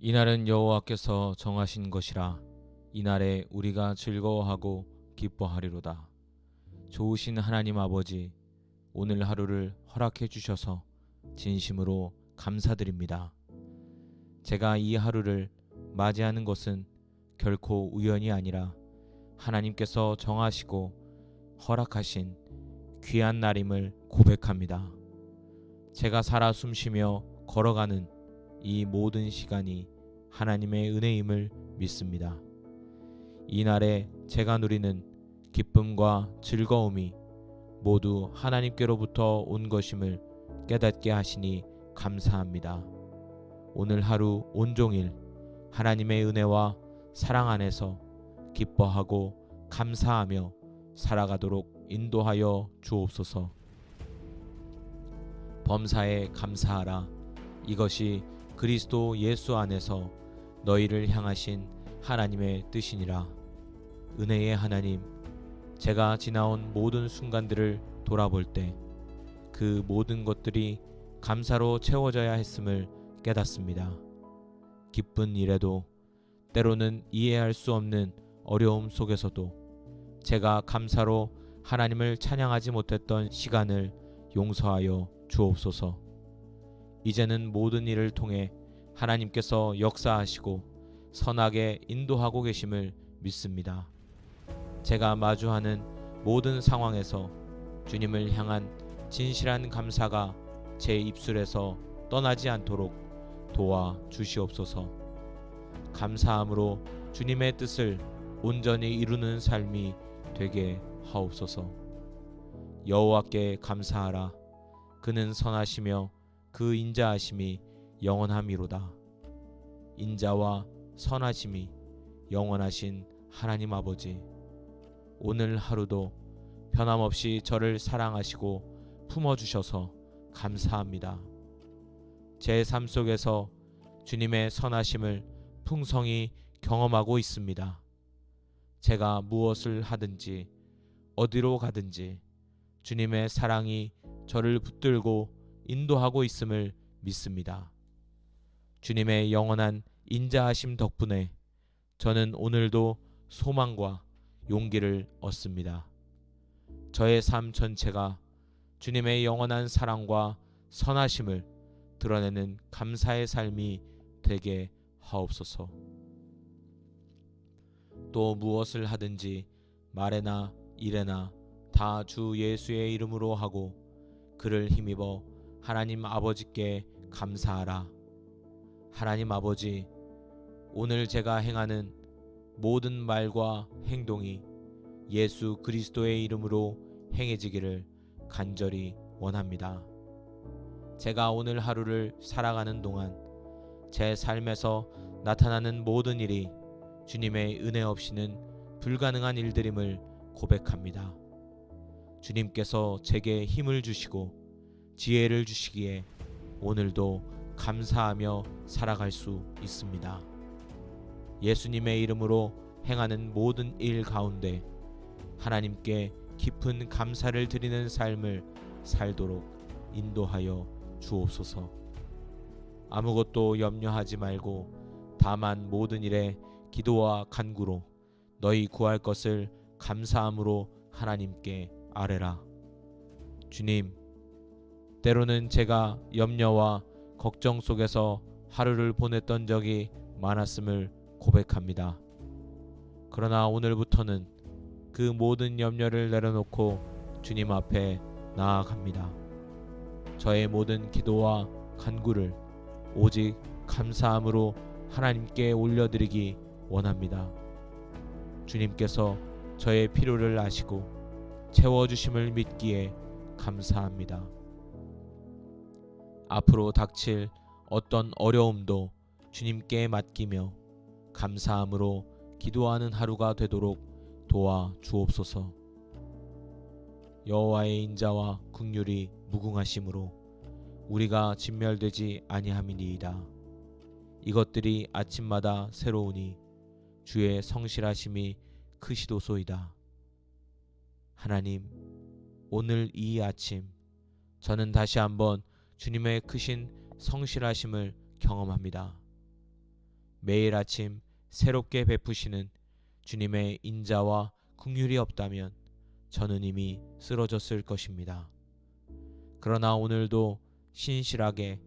이날은 여호와께서 정하신 것이라. 이날에 우리가 즐거워하고 기뻐하리로다. 좋으신 하나님 아버지, 오늘 하루를 허락해 주셔서 진심으로 감사드립니다. 제가 이 하루를 맞이하는 것은 결코 우연이 아니라 하나님께서 정하시고 허락하신 귀한 날임을 고백합니다. 제가 살아 숨쉬며 걸어가는 이 모든 시간이 하나님의 은혜임을 믿습니다. 이 날에 제가 누리는 기쁨과 즐거움이 모두 하나님께로부터 온 것임을 깨닫게 하시니 감사합니다. 오늘 하루 온종일 하나님의 은혜와 사랑 안에서 기뻐하고 감사하며 살아가도록 인도하여 주옵소서. 범사에 감사하라. 이것이 그리스도 예수 안에서 너희를 향하신 하나님의 뜻이니라. 은혜의 하나님, 제가 지나온 모든 순간들을 돌아볼 때 그 모든 것들이 감사로 채워져야 했음을 깨닫습니다. 기쁜 일에도 때로는 이해할 수 없는 어려움 속에서도 제가 감사로 하나님을 찬양하지 못했던 시간을 용서하여 주옵소서. 이제는 모든 일을 통해 하나님께서 역사하시고 선하게 인도하고 계심을 믿습니다. 제가 마주하는 모든 상황에서 주님을 향한 진실한 감사가 제 입술에서 떠나지 않도록 도와 주시옵소서. 감사함으로 주님의 뜻을 온전히 이루는 삶이 되게 하옵소서. 여호와께 감사하라. 그는 선하시며 그 인자하심이 영원함이로다. 인자와 선하심이 영원하신 하나님 아버지, 오늘 하루도 변함없이 저를 사랑하시고 품어주셔서 감사합니다. 제 삶 속에서 주님의 선하심을 풍성히 경험하고 있습니다. 제가 무엇을 하든지 어디로 가든지 주님의 사랑이 저를 붙들고 인도하고 있음을 믿습니다. 주님의 영원한 인자하심 덕분에 저는 오늘도 소망과 용기를 얻습니다. 저의 삶 전체가 주님의 영원한 사랑과 선하심을 드러내는 감사의 삶이 되게 하옵소서. 또 무엇을 하든지 말에나 일에나 다 주 예수의 이름으로 하고 그를 힘입어 하나님 아버지께 감사하라. 하나님 아버지, 오늘 제가 행하는 모든 말과 행동이 예수 그리스도의 이름으로 행해지기를 간절히 원합니다. 제가 오늘 하루를 살아가는 동안 제 삶에서 나타나는 모든 일이 주님의 은혜 없이는 불가능한 일들임을 고백합니다. 주님께서 제게 힘을 주시고 지혜를 주시기에 오늘도 감사하며 살아갈 수 있습니다. 예수님의 이름으로 행하는 모든 일 가운데 하나님께 깊은 감사를 드리는 삶을 살도록 인도하여 주옵소서. 아무것도 염려하지 말고 다만 모든 일에 기도와 간구로 너희 구할 것을 감사함으로 하나님께 아뢰라. 주님, 때로는 제가 염려와 걱정 속에서 하루를 보냈던 적이 많았음을 고백합니다. 그러나 오늘부터는 그 모든 염려를 내려놓고 주님 앞에 나아갑니다. 저의 모든 기도와 간구를 오직 감사함으로 하나님께 올려드리기 원합니다. 주님께서 저의 필요를 아시고 채워주심을 믿기에 감사합니다. 앞으로 닥칠 어떤 어려움도 주님께 맡기며 감사함으로 기도하는 하루가 되도록 도와 주옵소서. 여호와의 인자와 긍휼이 무궁하심으로 우리가 진멸되지 아니함이니이다. 이것들이 아침마다 새로우니 주의 성실하심이 크시도소이다. 하나님, 오늘 이 아침 저는 다시 한번 주님의 크신 성실하심을 경험합니다. 매일 아침 새롭게 베푸시는 주님의 인자와 긍휼이 없다면 저는 이미 쓰러졌을 것입니다. 그러나 오늘도 신실하게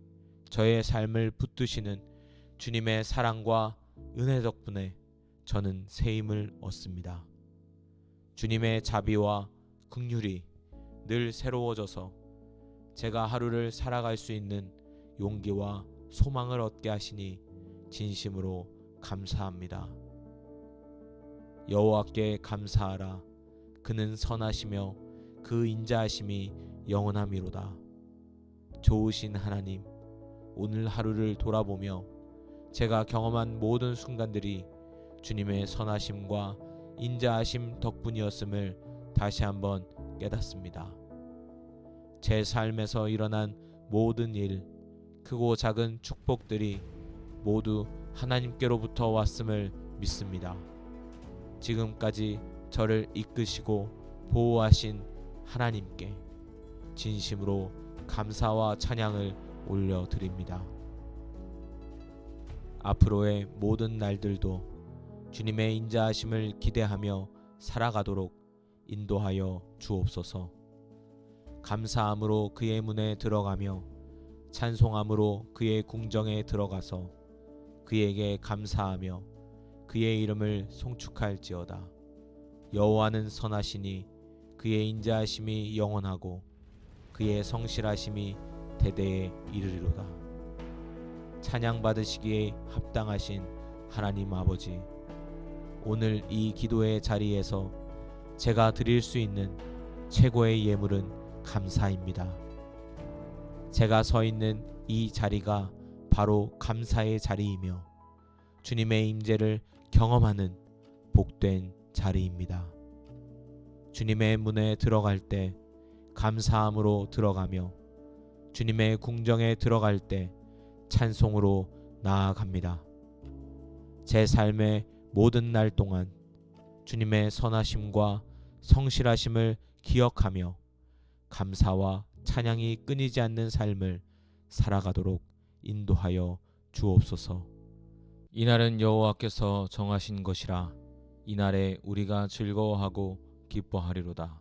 저의 삶을 붙드시는 주님의 사랑과 은혜 덕분에 저는 새 힘을 얻습니다. 주님의 자비와 긍휼이 늘 새로워져서 제가 하루를 살아갈 수 있는 용기와 소망을 얻게 하시니 진심으로 감사합니다. 여호와께 감사하라. 그는 선하시며 그 인자하심이 영원함이로다. 좋으신 하나님, 오늘 하루를 돌아보며 제가 경험한 모든 순간들이 주님의 선하심과 인자하심 덕분이었음을 다시 한번 깨닫습니다. 제 삶에서 일어난 모든 일, 크고 작은 축복들이 모두 하나님께로부터 왔음을 믿습니다. 지금까지 저를 이끄시고 보호하신 하나님께 진심으로 감사와 찬양을 올려드립니다. 앞으로의 모든 날들도 주님의 인자하심을 기대하며 살아가도록 인도하여 주옵소서. 감사함으로 그의 문에 들어가며 찬송함으로 그의 궁정에 들어가서 그에게 감사하며 그의 이름을 송축할지어다. 여호와는 선하시니 그의 인자하심이 영원하고 그의 성실하심이 대대에 이르리로다. 찬양 받으시기에 합당하신 하나님 아버지, 오늘 이 기도의 자리에서 제가 드릴 수 있는 최고의 예물은 감사입니다. 제가 서 있는 이 자리가 바로 감사의 자리이며 주님의 임재를 경험하는 복된 자리입니다. 주님의 문에 들어갈 때 감사함으로 들어가며 주님의 궁정에 들어갈 때 찬송으로 나아갑니다. 제 삶의 모든 날 동안 주님의 선하심과 성실하심을 기억하며 감사와 찬양이 끊이지 않는 삶을 살아가도록 인도하여 주옵소서. 이날은 여호와께서 정하신 것이라 이날에 우리가 즐거워하고 기뻐하리로다.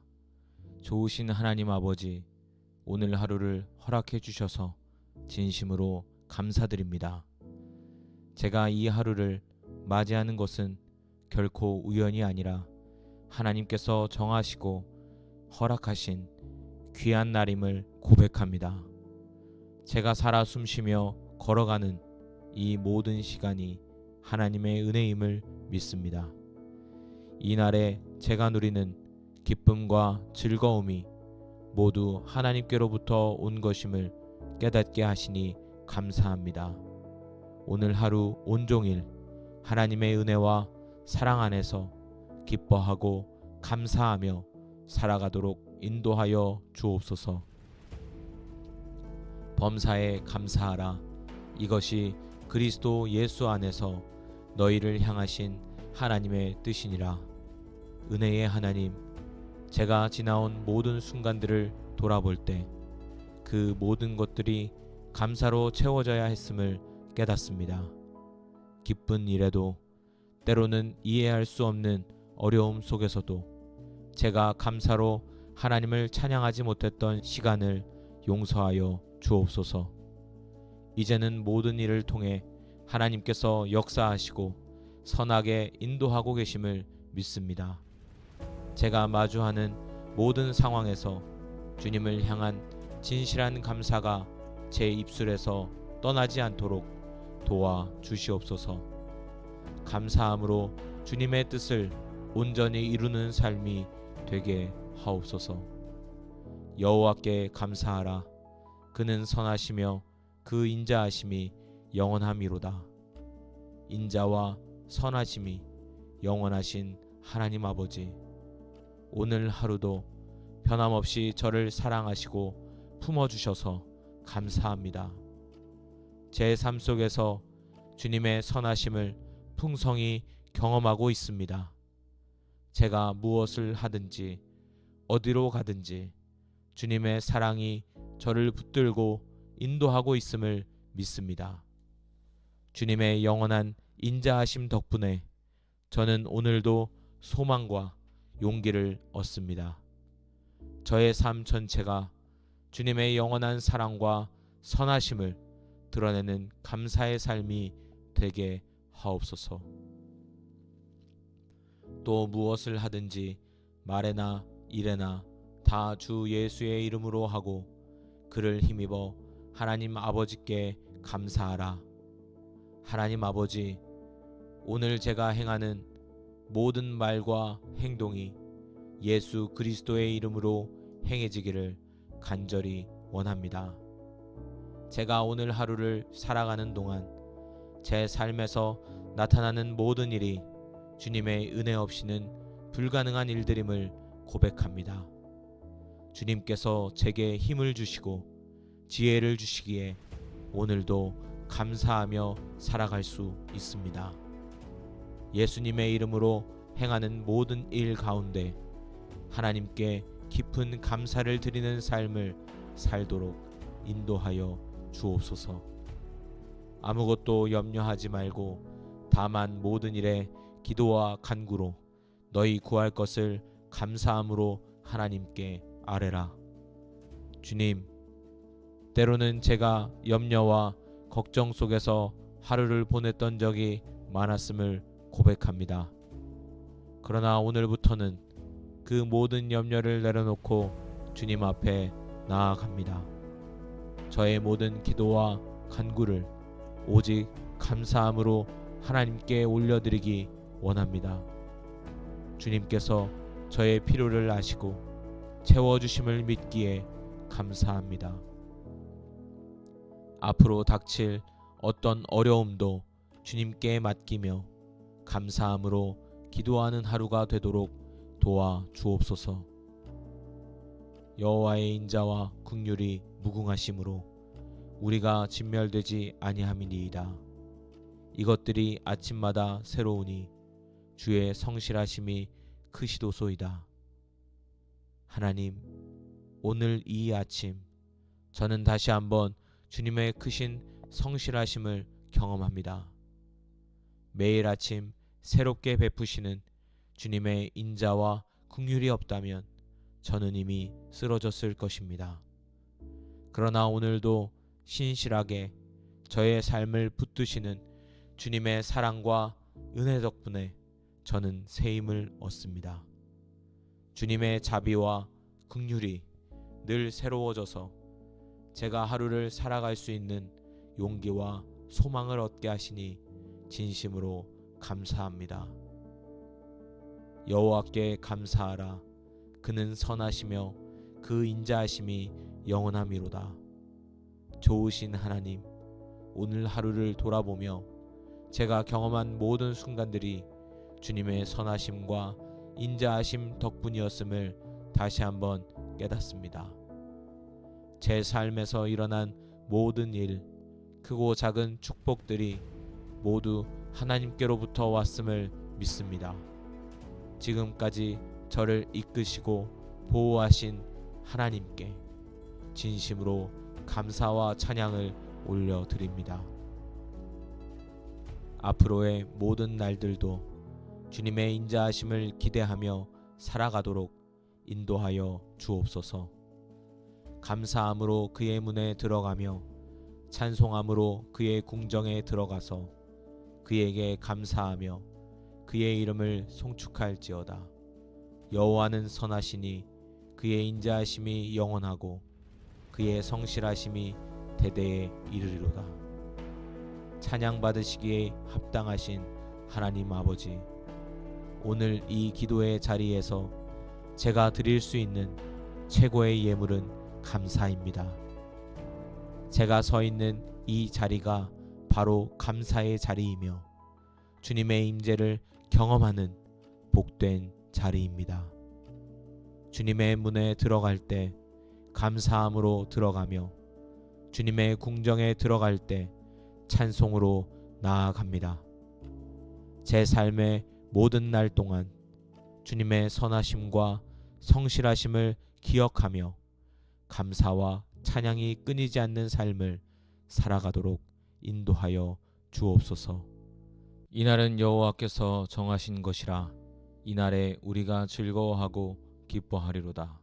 좋으신 하나님 아버지, 오늘 하루를 허락해 주셔서 진심으로 감사드립니다. 제가 이 하루를 맞이하는 것은 결코 우연이 아니라 하나님께서 정하시고 허락하신 귀한 날임을 고백합니다. 제가 살아 숨쉬며 걸어가는 이 모든 시간이 하나님의 은혜임을 믿습니다. 이 날에 제가 누리는 기쁨과 즐거움이 모두 하나님께로부터 온 것임을 깨닫게 하시니 감사합니다. 오늘 하루 온종일 하나님의 은혜와 사랑 안에서 기뻐하고 감사하며 살아가도록 인도하여 주옵소서. 범사에 감사하라. 이것이 그리스도 예수 안에서 너희를 향하신 하나님의 뜻이니라. 은혜의 하나님, 제가 지나온 모든 순간들을 돌아볼 때 그 모든 것들이 감사로 채워져야 했음을 깨닫습니다. 기쁜 일에도 때로는 이해할 수 없는 어려움 속에서도 제가 감사로 하나님을 찬양하지 못했던 시간을 용서하여 주옵소서. 이제는 모든 일을 통해 하나님께서 역사하시고 선하게 인도하고 계심을 믿습니다. 제가 마주하는 모든 상황에서 주님을 향한 진실한 감사가 제 입술에서 떠나지 않도록 도와 주시옵소서. 감사함으로 주님의 뜻을 온전히 이루는 삶이 되게 하옵소서. 여호와께 감사하라. 그는 선하시며 그 인자하심이 영원함이로다. 인자와 선하심이 영원하신 하나님 아버지, 오늘 하루도 변함없이 저를 사랑하시고 품어주셔서 감사합니다. 제 삶 속에서 주님의 선하심을 풍성히 경험하고 있습니다. 제가 무엇을 하든지 어디로 가든지 주님의 사랑이 저를 붙들고 인도하고 있음을 믿습니다. 주님의 영원한 인자하심 덕분에 저는 오늘도 소망과 용기를 얻습니다. 저의 삶 전체가 주님의 영원한 사랑과 선하심을 드러내는 감사의 삶이 되게 하옵소서. 또 무엇을 하든지 말에나 일에나 다 주 예수의 이름으로 하고 그를 힘입어 하나님 아버지께 감사하라. 하나님 아버지, 오늘 제가 행하는 모든 말과 행동이 예수 그리스도의 이름으로 행해지기를 간절히 원합니다. 제가 오늘 하루를 살아가는 동안 제 삶에서 나타나는 모든 일이 주님의 은혜 없이는 불가능한 일들임을 고백합니다. 주님께서 제게 힘을 주시고 지혜를 주시기에 오늘도 감사하며 살아갈 수 있습니다. 예수님의 이름으로 행하는 모든 일 가운데 하나님께 깊은 감사를 드리는 삶을 살도록 인도하여 주옵소서. 아무것도 염려하지 말고 다만 모든 일에 기도와 간구로 너희 구할 것을 감사함으로 하나님께 아뢰라. 주님, 때로는 제가 염려와 걱정 속에서 하루를 보냈던 적이 많았음을 고백합니다. 그러나 오늘부터는 그 모든 염려를 내려놓고 주님 앞에 나아갑니다. 저의 모든 기도와 간구를 오직 감사함으로 하나님께 올려드리기 원합니다. 주님께서 저의 필요를 아시고 채워주심을 믿기에 감사합니다. 앞으로 닥칠 어떤 어려움도 주님께 맡기며 감사함으로 기도하는 하루가 되도록 도와 주옵소서. 여호와의 인자와 긍휼이 무궁하심으로 우리가 진멸되지 아니함이니이다. 이것들이 아침마다 새로우니 주의 성실하심이 크시도소이다. 하나님, 오늘 이 아침 저는 다시 한번 주님의 크신 성실하심을 경험합니다. 매일 아침 새롭게 베푸시는 주님의 인자와 긍휼이 없다면 저는 이미 쓰러졌을 것입니다. 그러나 오늘도 신실하게 저의 삶을 붙드시는 주님의 사랑과 은혜 덕분에 저는 새 힘을 얻습니다. 주님의 자비와 긍휼이 늘 새로워져서 제가 하루를 살아갈 수 있는 용기와 소망을 얻게 하시니 진심으로 감사합니다. 여호와께 감사하라. 그는 선하시며 그 인자하심이 영원함이로다. 좋으신 하나님, 오늘 하루를 돌아보며 제가 경험한 모든 순간들이 주님의 선하심과 인자하심 덕분이었음을 다시 한번 깨닫습니다. 제 삶에서 일어난 모든 일, 크고 작은 축복들이 모두 하나님께로부터 왔음을 믿습니다. 지금까지 저를 이끄시고 보호하신 하나님께 진심으로 감사와 찬양을 올려드립니다. 앞으로의 모든 날들도 주님의 인자하심을 기대하며 살아가도록 인도하여 주옵소서. 감사함으로 그의 문에 들어가며 찬송함으로 그의 궁정에 들어가서 그에게 감사하며 그의 이름을 송축할지어다. 여호와는 선하시니 그의 인자하심이 영원하고 그의 성실하심이 대대에 이르리로다. 찬양 받으시기에 합당하신 하나님 아버지, 오늘 이 기도의 자리에서 제가 드릴 수 있는 최고의 예물은 감사입니다. 제가 서 있는 이 자리가 바로 감사의 자리이며 주님의 임재를 경험하는 복된 자리입니다. 주님의 문에 들어갈 때 감사함으로 들어가며 주님의 궁정에 들어갈 때 찬송으로 나아갑니다. 제 삶의 모든 날 동안 주님의 선하심과 성실하심을 기억하며 감사와 찬양이 끊이지 않는 삶을 살아가도록 인도하여 주옵소서. 이날은 여호와께서 정하신 것이라. 이날에 우리가 즐거워하고 기뻐하리로다.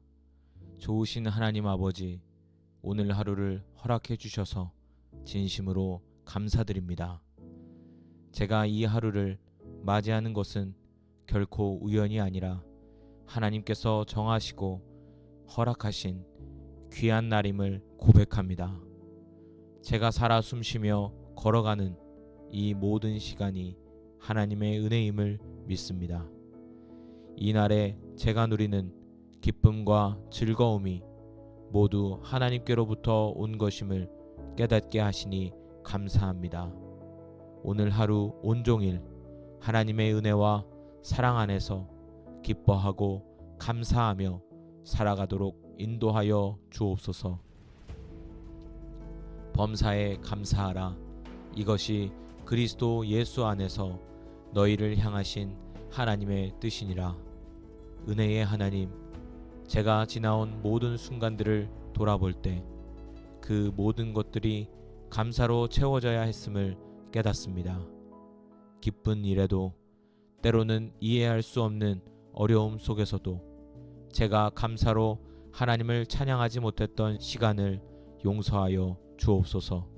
좋으신 하나님 아버지, 오늘 하루를 허락해 주셔서 진심으로 감사드립니다. 제가 이 하루를 맞이하는 것은 결코 우연이 아니라 하나님께서 정하시고 허락하신 귀한 날임을 고백합니다. 제가 살아 숨쉬며 걸어가는 이 모든 시간이 하나님의 은혜임을 믿습니다. 이 날에 제가 누리는 기쁨과 즐거움이 모두 하나님께로부터 온 것임을 깨닫게 하시니 감사합니다. 오늘 하루 온종일 하나님의 은혜와 사랑 안에서 기뻐하고 감사하며 살아가도록 인도하여 주옵소서. 범사에 감사하라. 이것이 그리스도 예수 안에서 너희를 향하신 하나님의 뜻이니라. 은혜의 하나님, 제가 지나온 모든 순간들을 돌아볼 때 그 모든 것들이 감사로 채워져야 했음을 깨닫습니다. 기쁜 일에도 때로는 이해할 수 없는 어려움 속에서도 제가 감사로 하나님을 찬양하지 못했던 시간을 용서하여 주옵소서.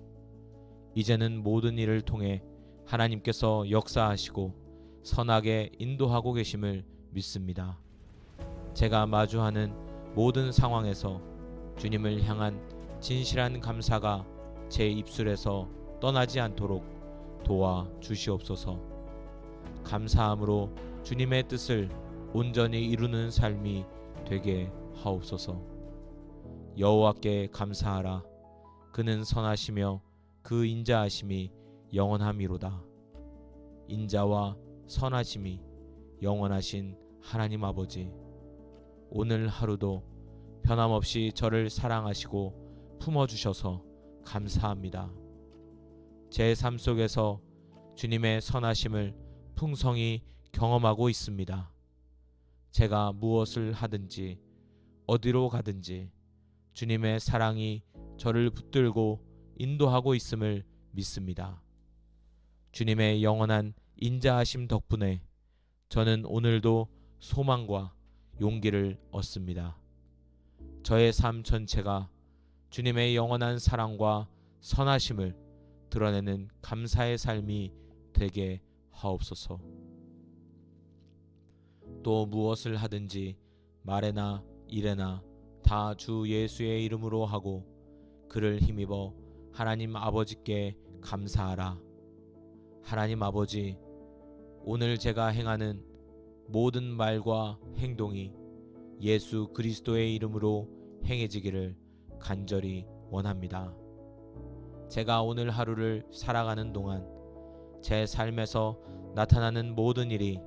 이제는 모든 일을 통해 하나님께서 역사하시고 선하게 인도하고 계심을 믿습니다. 제가 마주하는 모든 상황에서 주님을 향한 진실한 감사가 제 입술에서 떠나지 않도록 도와 주시옵소서. 감사함으로 주님의 뜻을 온전히 이루는 삶이 되게 하옵소서. 여호와께 감사하라. 그는 선하시며 그 인자하심이 영원함이로다. 인자와 선하심이 영원하신 하나님 아버지, 오늘 하루도 변함없이 저를 사랑하시고 품어주셔서 감사합니다. 제 삶 속에서 주님의 선하심을 풍성히 경험하고 있습니다. 제가 무엇을 하든지 어디로 가든지 주님의 사랑이 저를 붙들고 인도하고 있음을 믿습니다. 주님의 영원한 인자하심 덕분에 저는 오늘도 소망과 용기를 얻습니다. 저의 삶 전체가 주님의 영원한 사랑과 선하심을 드러내는 감사의 삶이 되게 하옵소서. 또 무엇을 하든지 말에나 일에나 다 주 예수의 이름으로 하고 그를 힘입어 하나님 아버지께 감사하라. 하나님 아버지, 오늘 제가 행하는 모든 말과 행동이 예수 그리스도의 이름으로 행해지기를 간절히 원합니다. 제가 오늘 하루를 살아가는 동안 제 삶에서 나타나는 모든 일이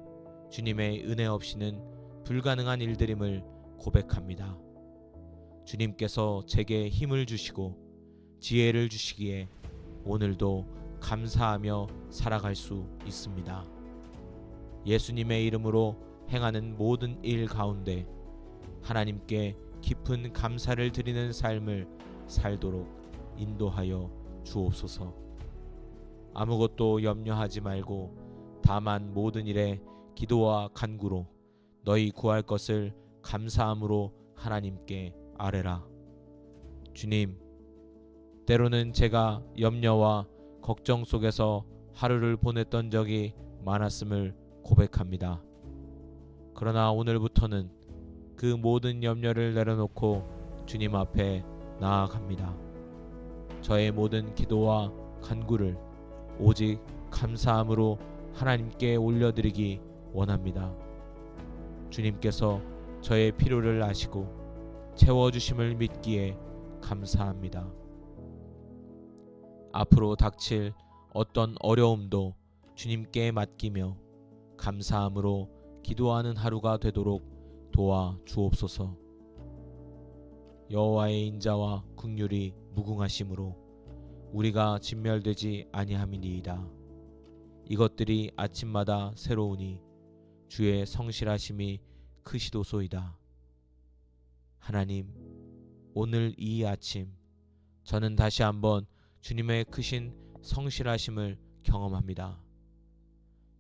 주님의 은혜 없이는 불가능한 일들임을 고백합니다. 주님께서 제게 힘을 주시고 지혜를 주시기에 오늘도 감사하며 살아갈 수 있습니다. 예수님의 이름으로 행하는 모든 일 가운데 하나님께 깊은 감사를 드리는 삶을 살도록 인도하여 주옵소서. 아무것도 염려하지 말고 다만 모든 일에 기도와 간구로 너희 구할 것을 감사함으로 하나님께 아뢰라. 주님, 때로는 제가 염려와 걱정 속에서 하루를 보냈던 적이 많았음을 고백합니다. 그러나 오늘부터는 그 모든 염려를 내려놓고 주님 앞에 나아갑니다. 저의 모든 기도와 간구를 오직 감사함으로 하나님께 올려드리기 원합니다. 주님께서 저의 필요를 아시고 채워주심을 믿기에 감사합니다. 앞으로 닥칠 어떤 어려움도 주님께 맡기며 감사함으로 기도하는 하루가 되도록 도와 주옵소서. 여호와의 인자와 긍휼이 무궁하심으로 우리가 진멸되지 아니함이니이다. 이것들이 아침마다 새로우니 주의 성실하심이 크시도소이다. 하나님, 오늘 이 아침 저는 다시 한번 주님의 크신 성실하심을 경험합니다.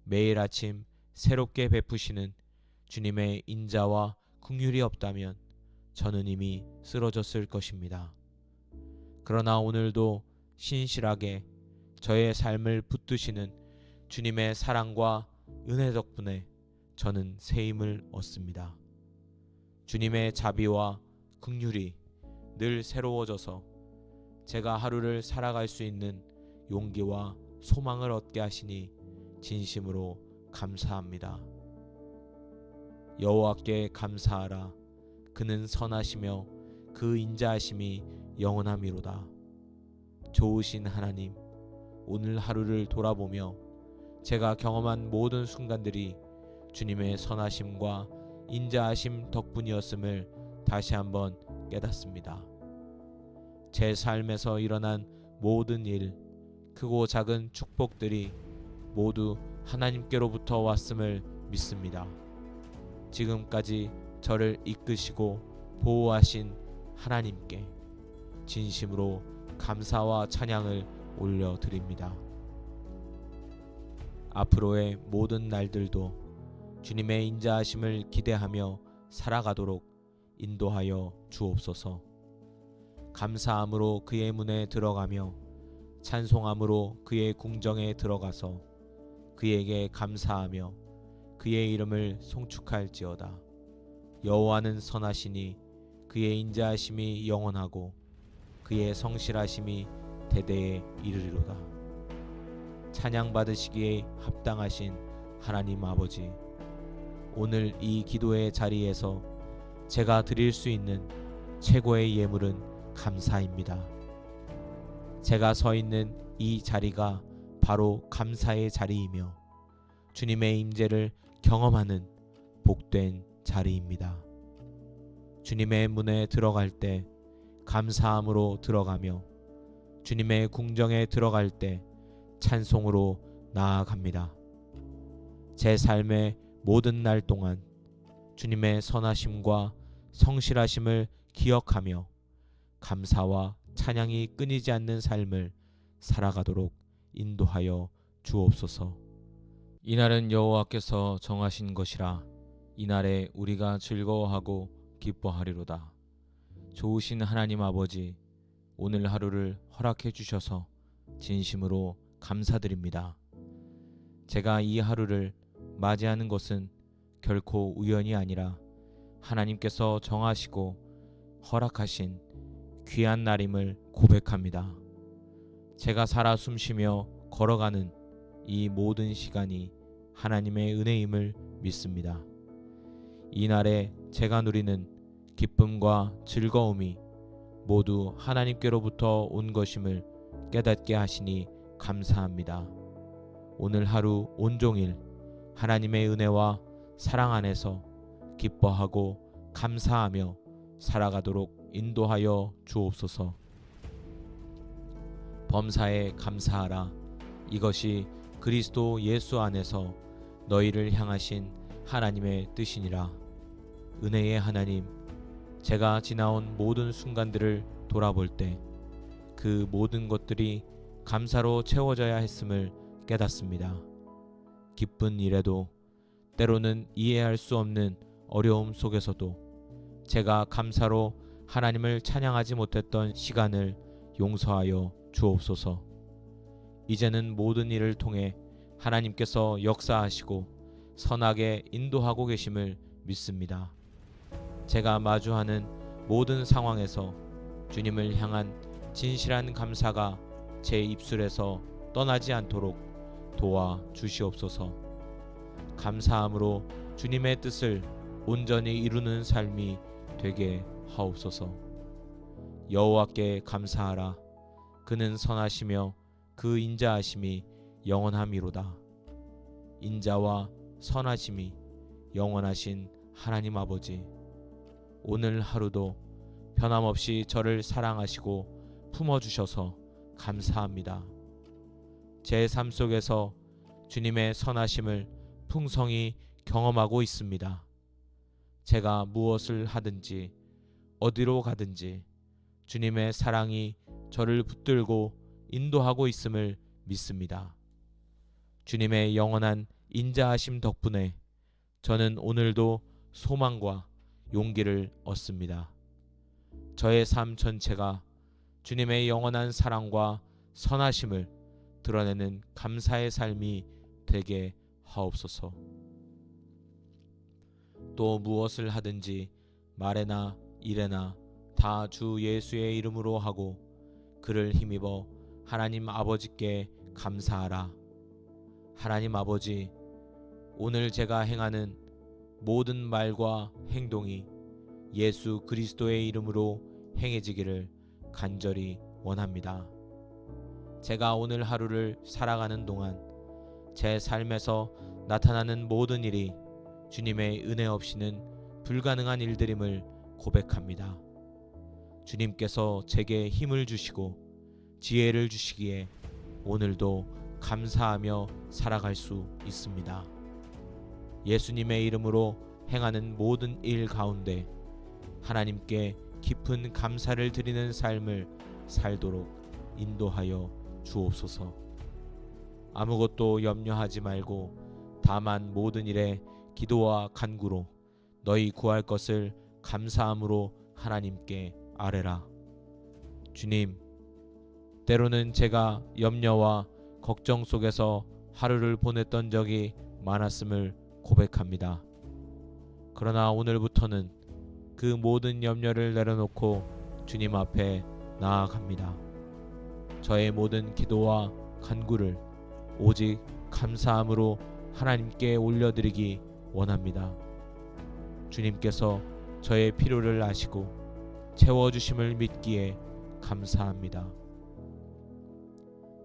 매일 아침 새롭게 베푸시는 주님의 인자와 긍휼이 없다면 저는 이미 쓰러졌을 것입니다. 그러나 오늘도 신실하게 저의 삶을 붙드시는 주님의 사랑과 은혜 덕분에 저는 새 힘을 얻습니다. 주님의 자비와 긍휼이 늘 새로워져서 제가 하루를 살아갈 수 있는 용기와 소망을 얻게 하시니 진심으로 감사합니다. 여호와께 감사하라. 그는 선하시며 그 인자하심이 영원함이로다. 좋으신 하나님, 오늘 하루를 돌아보며 제가 경험한 모든 순간들이 주님의 선하심과 인자하심 덕분이었음을 다시 한번 깨닫습니다. 제 삶에서 일어난 모든 일, 크고 작은 축복들이 모두 하나님께로부터 왔음을 믿습니다. 지금까지 저를 이끄시고 보호하신 하나님께 진심으로 감사와 찬양을 올려드립니다. 앞으로의 모든 날들도 주님의 인자하심을 기대하며 살아가도록 인도하여 주옵소서. 감사함으로 그의 문에 들어가며 찬송함으로 그의 궁정에 들어가서 그에게 감사하며 그의 이름을 송축할지어다. 여호와는 선하시니 그의 인자하심이 영원하고 그의 성실하심이 대대에 이르리로다. 찬양 받으시기에 합당하신 하나님 아버지, 오늘 이 기도의 자리에서 제가 드릴 수 있는 최고의 예물은 감사입니다. 제가 서 있는 이 자리가 바로 감사의 자리이며 주님의 임재를 경험하는 복된 자리입니다. 주님의 문에 들어갈 때 감사함으로 들어가며 주님의 궁정에 들어갈 때 찬송으로 나아갑니다. 제 삶의 모든 날 동안 주님의 선하심과 성실하심을 기억하며 감사와 찬양이 끊이지 않는 삶을 살아가도록 인도하여 주옵소서. 이날은 여호와께서 정하신 것이라 이날에 우리가 즐거워하고 기뻐하리로다. 좋으신 하나님 아버지, 오늘 하루를 허락해 주셔서 진심으로 감사드립니다. 제가 이 하루를 맞이하는 것은 결코 우연이 아니라 하나님께서 정하시고 허락하신 귀한 날임을 고백합니다. 제가 살아 숨쉬며 걸어가는 이 모든 시간이 하나님의 은혜임을 믿습니다. 이 날에 제가 누리는 기쁨과 즐거움이 모두 하나님께로부터 온 것임을 깨닫게 하시니 감사합니다. 오늘 하루 온종일 하나님의 은혜와 사랑 안에서 기뻐하고 감사하며 살아가도록 인도하여 주옵소서. 범사에 감사하라. 이것이 그리스도 예수 안에서 너희를 향하신 하나님의 뜻이니라. 은혜의 하나님, 제가 지나온 모든 순간들을 돌아볼 때 그 모든 것들이 감사로 채워져야 했음을 깨닫습니다. 기쁜 일에도 때로는 이해할 수 없는 어려움 속에서도 제가 감사로 하나님을 찬양하지 못했던 시간을 용서하여 주옵소서. 이제는 모든 일을 통해 하나님께서 역사하시고 선하게 인도하고 계심을 믿습니다. 제가 마주하는 모든 상황에서 주님을 향한 진실한 감사가 제 입술에서 떠나지 않도록 도와 주시옵소서. 감사함으로 주님의 뜻을 온전히 이루는 삶이 되게 하옵소서. 여호와께 감사하라. 그는 선하시며 그 인자하심이 영원함이로다. 인자와 선하심이 영원하신 하나님 아버지, 오늘 하루도 변함없이 저를 사랑하시고 품어주셔서 감사합니다. 제 삶 속에서 주님의 선하심을 풍성히 경험하고 있습니다. 제가 무엇을 하든지 어디로 가든지 주님의 사랑이 저를 붙들고 인도하고 있음을 믿습니다. 주님의 영원한 인자하심 덕분에 저는 오늘도 소망과 용기를 얻습니다. 저의 삶 전체가 주님의 영원한 사랑과 선하심을 드러내는 감사의 삶이 되게 하옵소서. 또 무엇을 하든지 말에나 일에나 다 주 예수의 이름으로 하고 그를 힘입어 하나님 아버지께 감사하라. 하나님 아버지, 오늘 제가 행하는 모든 말과 행동이 예수 그리스도의 이름으로 행해지기를 간절히 원합니다. 제가 오늘 하루를 살아가는 동안 제 삶에서 나타나는 모든 일이 주님의 은혜 없이는 불가능한 일들임을 고백합니다. 주님께서 제게 힘을 주시고 지혜를 주시기에 오늘도 감사하며 살아갈 수 있습니다. 예수님의 이름으로 행하는 모든 일 가운데 하나님께 깊은 감사를 드리는 삶을 살도록 인도하여 주옵소서. 아무것도 염려하지 말고 다만 모든 일에 기도와 간구로 너희 구할 것을 감사함으로 하나님께 아뢰라. 주님, 때로는 제가 염려와 걱정 속에서 하루를 보냈던 적이 많았음을 고백합니다. 그러나 오늘부터는 그 모든 염려를 내려놓고 주님 앞에 나아갑니다. 저의 모든 기도와 간구를 오직 감사함으로 하나님께 올려드리기 원합니다. 주님께서 저의 필요를 아시고 채워주심을 믿기에 감사합니다.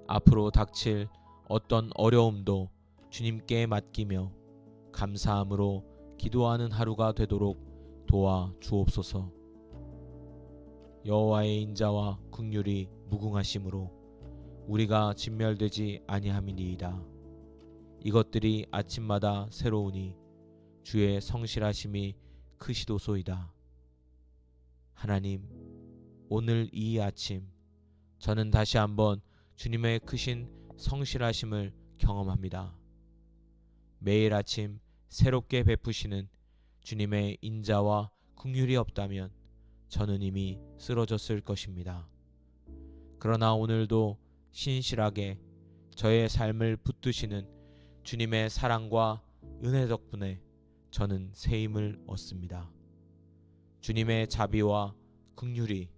앞으로 닥칠 어떤 어려움도 주님께 맡기며 감사함으로 기도하는 하루가 되도록 도와 주옵소서. 여호와의 인자와 긍휼이 무궁하심으로 우리가 진멸되지 아니함이니이다. 이것들이 아침마다 새로우니 주의 성실하심이 크시도소이다. 하나님, 오늘 이 아침 저는 다시 한번 주님의 크신 성실하심을 경험합니다. 매일 아침 새롭게 베푸시는 주님의 인자와 긍휼이 없다면 저는 이미 쓰러졌을 것입니다. 그러나 오늘도 신실하게 저의 삶을 붙드시는 주님의 사랑과 은혜 덕분에 저는 새 힘을 얻습니다. 주님의 자비와 긍휼이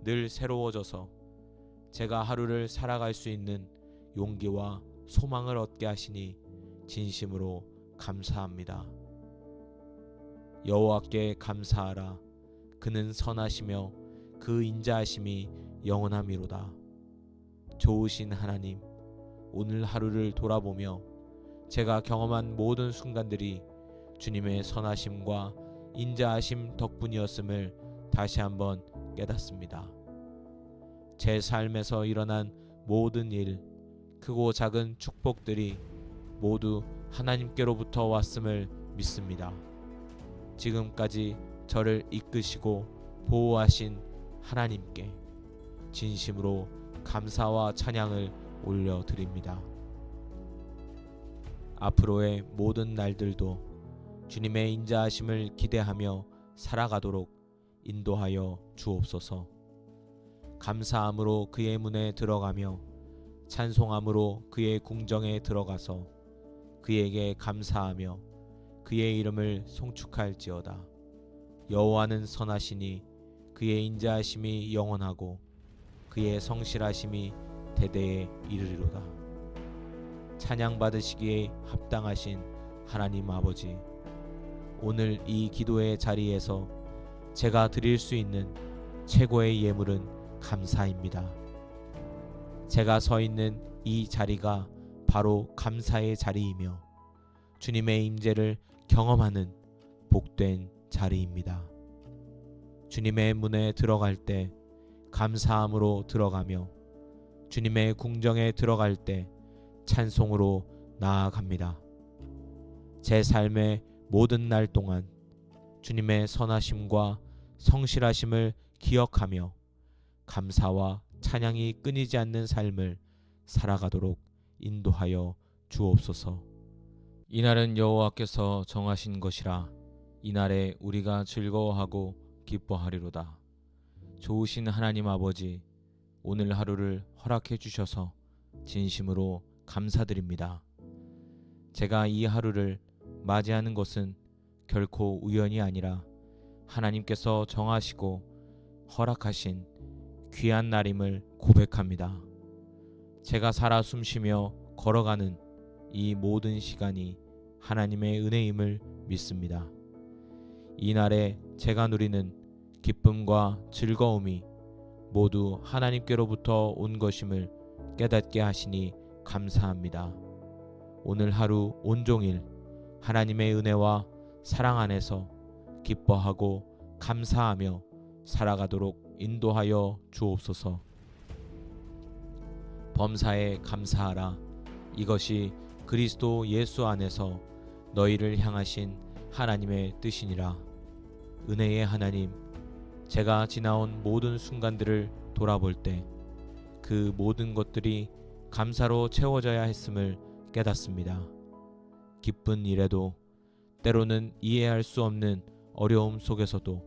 늘 새로워져서 제가 하루를 살아갈 수 있는 용기와 소망을 얻게 하시니 진심으로 감사합니다. 여호와께 감사하라. 그는 선하시며 그 인자하심이 영원함이로다. 좋으신 하나님, 오늘 하루를 돌아보며 제가 경험한 모든 순간들이 주님의 선하심과 인자하심 덕분이었음을 다시 한번 깨닫습니다. 제 삶에서 일어난 모든 일, 크고 작은 축복들이 모두 하나님께로부터 왔음을 믿습니다. 지금까지 저를 이끄시고 보호하신 하나님께 진심으로 감사와 찬양을 올려드립니다. 앞으로의 모든 날들도 주님의 인자하심을 기대하며 살아가도록 인도하여 주옵소서. 감사함으로 그의 문에 들어가며 찬송함으로 그의 궁정에 들어가서 그에게 감사하며 그의 이름을 송축할지어다. 여호와는 선하시니 그의 인자하심이 영원하고 그의 성실하심이 대대에 이르리로다. 찬양 받으시기에 합당하신 하나님 아버지, 오늘 이 기도의 자리에서 제가 드릴 수 있는 최고의 예물은 감사입니다. 제가 서 있는 이 자리가 바로 감사의 자리이며 주님의 임재를 경험하는 복된 자리입니다. 주님의 문에 들어갈 때 감사함으로 들어가며 주님의 궁정에 들어갈 때 찬송으로 나아갑니다. 제 삶의 모든 날 동안 주님의 선하심과 성실하심을 기억하며 감사와 찬양이 끊이지 않는 삶을 살아가도록 인도하여 주옵소서. 이날은 여호와께서 정하신 것이라. 이날에 우리가 즐거워하고 기뻐하리로다. 좋으신 하나님 아버지, 오늘 하루를 허락해 주셔서 진심으로 감사드립니다. 제가 이 하루를 맞이하는 것은 결코 우연이 아니라 하나님께서 정하시고 허락하신 귀한 날임을 고백합니다. 제가 살아 숨쉬며 걸어가는 이 모든 시간이 하나님의 은혜임을 믿습니다. 이 날에 제가 누리는 기쁨과 즐거움이 모두 하나님께로부터 온 것임을 깨닫게 하시니 감사합니다. 오늘 하루 온종일 하나님의 은혜와 사랑 안에서 기뻐하고 감사하며 살아가도록 인도하여 주옵소서. 범사에 감사하라. 이것이 그리스도 예수 안에서 너희를 향하신 하나님의 뜻이니라. 은혜의 하나님, 제가 지나온 모든 순간들을 돌아볼 때 그 모든 것들이 감사로 채워져야 했음을 깨닫습니다. 기쁜 일에도 때로는 이해할 수 없는 어려움 속에서도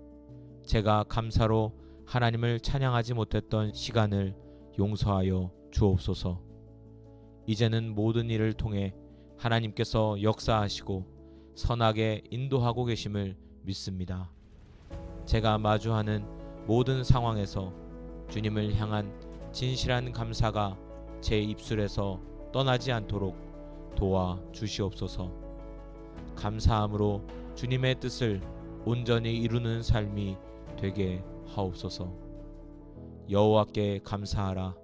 제가 감사로 하나님을 찬양하지 못했던 시간을 용서하여 주옵소서. 이제는 모든 일을 통해 하나님께서 역사하시고 선하게 인도하고 계심을 믿습니다. 제가 마주하는 모든 상황에서 주님을 향한 진실한 감사가 제 입술에서 떠나지 않도록 도와 주시옵소서. 감사함으로 주님의 뜻을 온전히 이루는 삶이 되게 하옵소서. 여호와께 감사하라.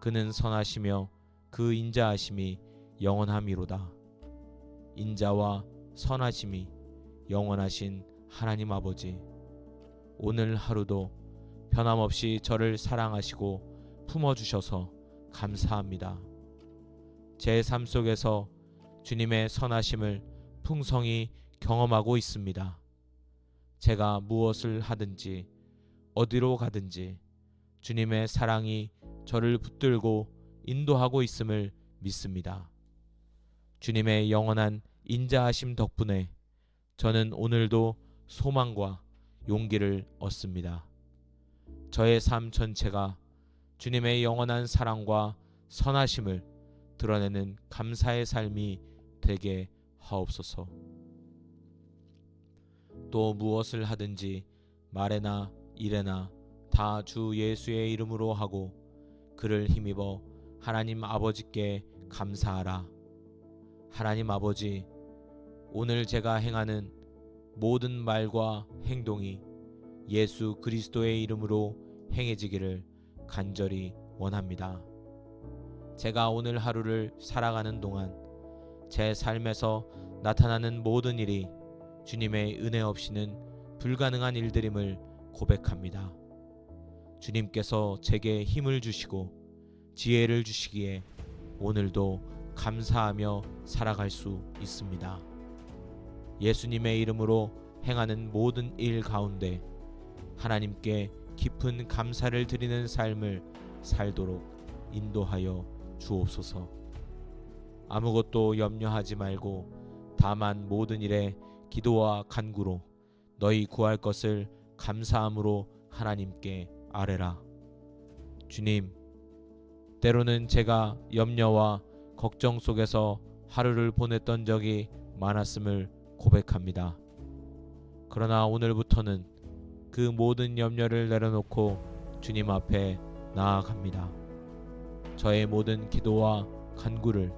그는 선하시며 그 인자하심이 영원함이로다. 인자와 선하심이 영원하신 하나님 아버지, 오늘 하루도 변함없이 저를 사랑하시고 품어주셔서 감사합니다. 제 삶 속에서 주님의 선하심을 풍성히 경험하고 있습니다. 제가 무엇을 하든지 어디로 가든지 주님의 사랑이 저를 붙들고 인도하고 있음을 믿습니다. 주님의 영원한 인자하심 덕분에 저는 오늘도 소망과 용기를 얻습니다. 저의 삶 전체가 주님의 영원한 사랑과 선하심을 드러내는 감사의 삶이 되게 하옵소서. 또 무엇을 하든지 말에나 일에나 다 주 예수의 이름으로 하고 그를 힘입어 하나님 아버지께 감사하라. 하나님 아버지, 오늘 제가 행하는 모든 말과 행동이 예수 그리스도의 이름으로 행해지기를 간절히 원합니다. 제가 오늘 하루를 살아가는 동안 제 삶에서 나타나는 모든 일이 주님의 은혜 없이는 불가능한 일들임을 고백합니다. 주님께서 제게 힘을 주시고 지혜를 주시기에 오늘도 감사하며 살아갈 수 있습니다. 예수님의 이름으로 행하는 모든 일 가운데 하나님께 깊은 감사를 드리는 삶을 살도록 인도하여 주옵소서. 아무것도 염려하지 말고 다만 모든 일에 기도와 간구로 너희 구할 것을 감사함으로 하나님께 아뢰라. 주님, 때로는 제가 염려와 걱정 속에서 하루를 보냈던 적이 많았음을 고백합니다. 그러나 오늘부터는 그 모든 염려를 내려놓고 주님 앞에 나아갑니다. 저의 모든 기도와 간구를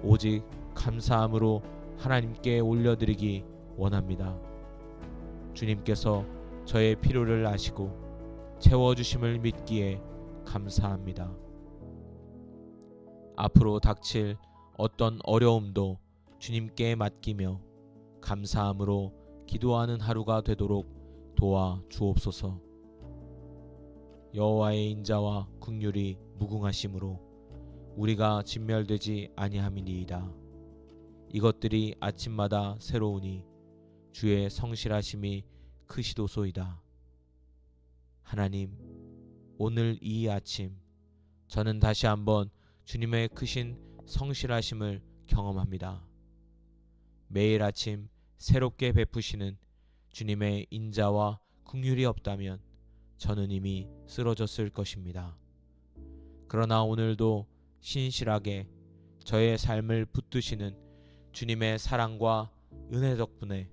오직 감사함으로 하나님께 올려드리기 원합니다. 주님께서 저의 필요를 아시고 채워주심을 믿기에 감사합니다. 앞으로 닥칠 어떤 어려움도 주님께 맡기며 감사함으로 기도하는 하루가 되도록 도와 주옵소서. 여호와의 인자와 긍휼이 무궁하심으로 우리가 진멸되지 아니함이니이다. 이것들이 아침마다 새로우니 주의 성실하심이 크시도소이다. 하나님, 오늘 이 아침 저는 다시 한번 주님의 크신 성실하심을 경험합니다. 매일 아침 새롭게 베푸시는 주님의 인자와 긍휼이 없다면 저는 이미 쓰러졌을 것입니다. 그러나 오늘도 신실하게 저의 삶을 붙드시는 주님의 사랑과 은혜 덕분에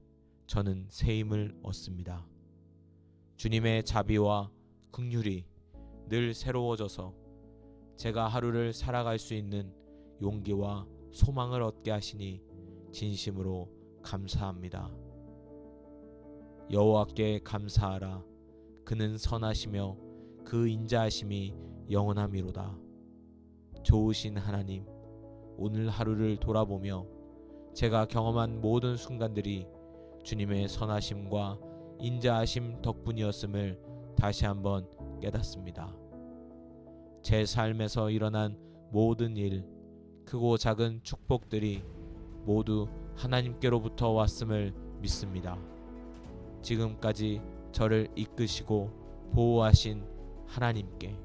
저는 새 힘을 얻습니다. 주님의 자비와 긍휼이 늘 새로워져서 제가 하루를 살아갈 수 있는 용기와 소망을 얻게 하시니 진심으로 감사합니다. 여호와께 감사하라. 그는 선하시며 그 인자하심이 영원함이로다. 좋으신 하나님, 오늘 하루를 돌아보며 제가 경험한 모든 순간들이 주님의 선하심과 인자하심 덕분이었음을 다시 한번 깨닫습니다. 제 삶에서 일어난 모든 일, 크고 작은 축복들이 모두 하나님께로부터 왔음을 믿습니다. 지금까지 저를 이끄시고 보호하신 하나님께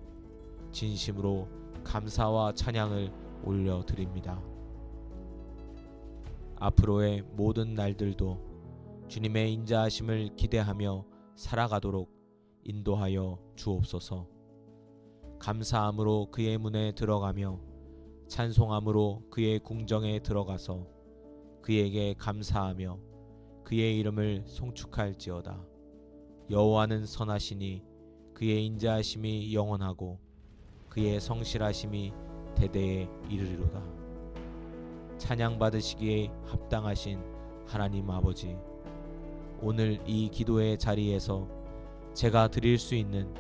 진심으로 감사와 찬양을 올려드립니다. 앞으로의 모든 날들도 주님의 인자하심을 기대하며 살아가도록 인도하여 주옵소서. 감사함으로 그의 문에 들어가며 찬송함으로 그의 궁정에 들어가서 그에게 감사하며 그의 이름을 송축할지어다. 여호와는 선하시니 그의 인자하심이 영원하고 그의 성실하심이 대대에 이르리로다. 찬양 받으시기에 합당하신 하나님 아버지, 오늘 이 기도의 자리에서 제가 드릴 수 있는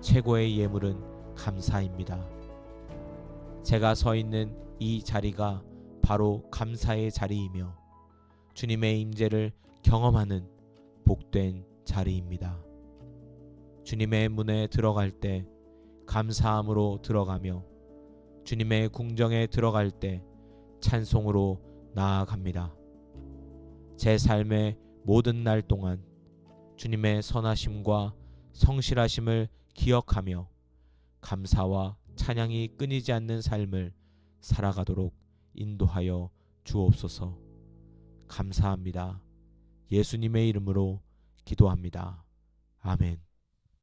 최고의 예물은 감사입니다. 제가 서 있는 이 자리가 바로 감사의 자리이며 주님의 임재를 경험하는 복된 자리입니다. 주님의 문에 들어갈 때 감사함으로 들어가며 주님의 궁정에 들어갈 때 찬송으로 나아갑니다. 제 삶의 모든 날 동안 주님의 선하심과 성실하심을 기억하며 감사와 찬양이 끊이지 않는 삶을 살아가도록 인도하여 주옵소서. 감사합니다. 예수님의 이름으로 기도합니다. 아멘.